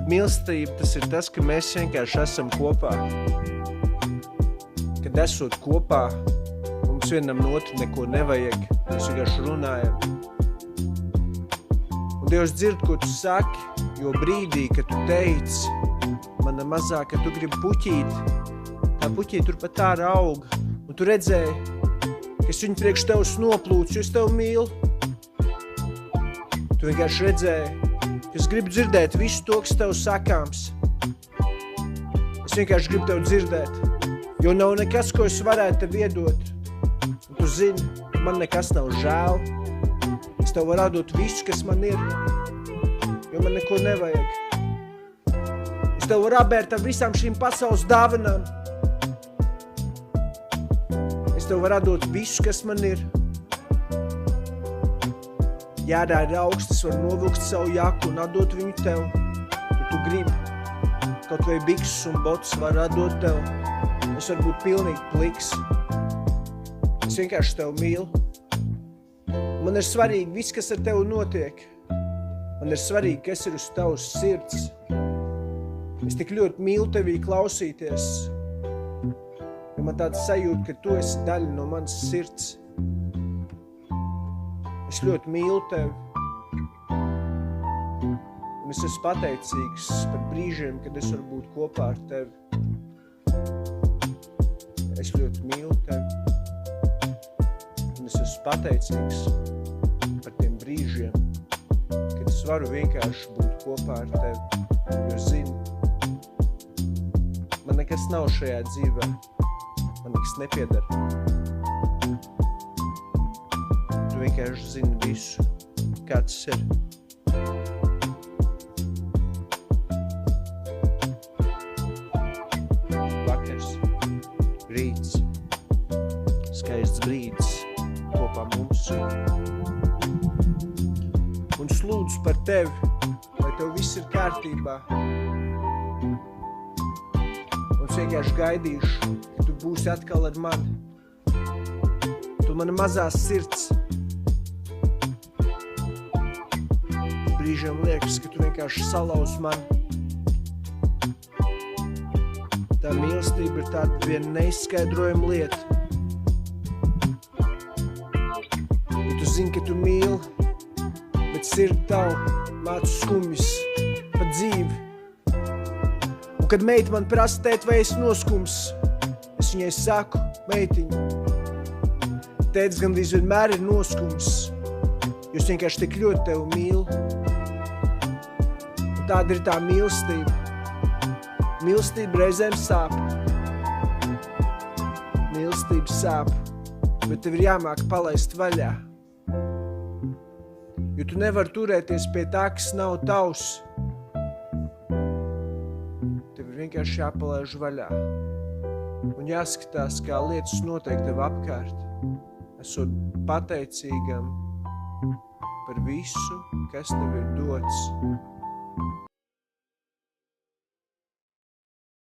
mīlestība tas ir tas, ka mēs vienkārši esam kopā. Kad esot kopā, mums vienam no otru neko nevajag, mēs vienkārši runājam. Un Dievs dzird, ko tu saki, jo brīdī, kad tu teici, mana mazā, ka tu gribi puķīt, tā puķīt turpat ārā auga, un tu redzēji, ka es viņu priekš tevs noplūcu, jo es tevi mīlu. Tu vienkārši redzēji, ka es gribu dzirdēt visu to, kas tev sakāms. Es vienkārši gribu tev dzirdēt, jo nav nekas, ko es varētu tev iedot. Un tu zini, man nekas nav žēl. Es tev varu atdot visu, kas man ir, jo man neko nevajag. Es tev varu apbērt ar visām šīm pasaules dāvanām. Es tev varu atdot visu, kas man ir. Jārā ir augsts, es varu novilkt savu jaku un atdot viņu tev. Ja tu gribi, kaut vai biksus un botus varu atdot tev. Es varu būt pilnīgi pliks. Es vienkārši tev mīlu. Man ir svarīgi viss, kas ar tevi notiek. Man ir svarīgi, kas ir uz tavas sirds. Es tik ļoti mīlu tevī klausīties. Jo man tāds sajūta, ka tu esi daļa no manas sirds. Es ļoti mīlu tevi. Un es esmu pateicīgs par brīžiem, kad es varu būt kopā ar tevi. Es ļoti mīlu tevi. Un es esmu pateicīgs par tiem brīžiem, kad es varu vienkārši būt kopā ar tevi. Jo zinu, man nekas nav šajā dzīvē. Man nekas nepiedara. Tu vienkārši zini visu, kā tas ir. Vakars, rīts, skaists brīdis kopā mums. Un es lūdzu par tevi, lai tev viss ir kārtībā. Un es vienkārši gaidīšu, ka tu būsi atkal ar mani. Tu mana mazā sirds. Brīžiem liekas, ka tu vienkārši salauz mani. Tā mīlestība ir tāda viena neizskaidrojama lieta. Ja tu zini, ka tu mīli, bet sirdi tavu mācu skumjas pa dzīvi. Un kad meita man prasa, tēt, vai es noskums, es viņai saku, meitiņa, tētis gandrīz vienmēr ir noskums, jo es vienkārši tik ļoti tevi mīlu. Un tāda ir tā mīlestība. Mīlestība reizēm sāp. Mīlestība sāp, bet tev ir jāmāk palaist vaļā. Jo tu nevari turēties pie tā, kas nav tavs. Tev ir vienkārši jāpalaiž vaļā. Un jāskatās, kā lietas notiek tev apkārt. Esot pateicīgam par visu, kas tev ir dots.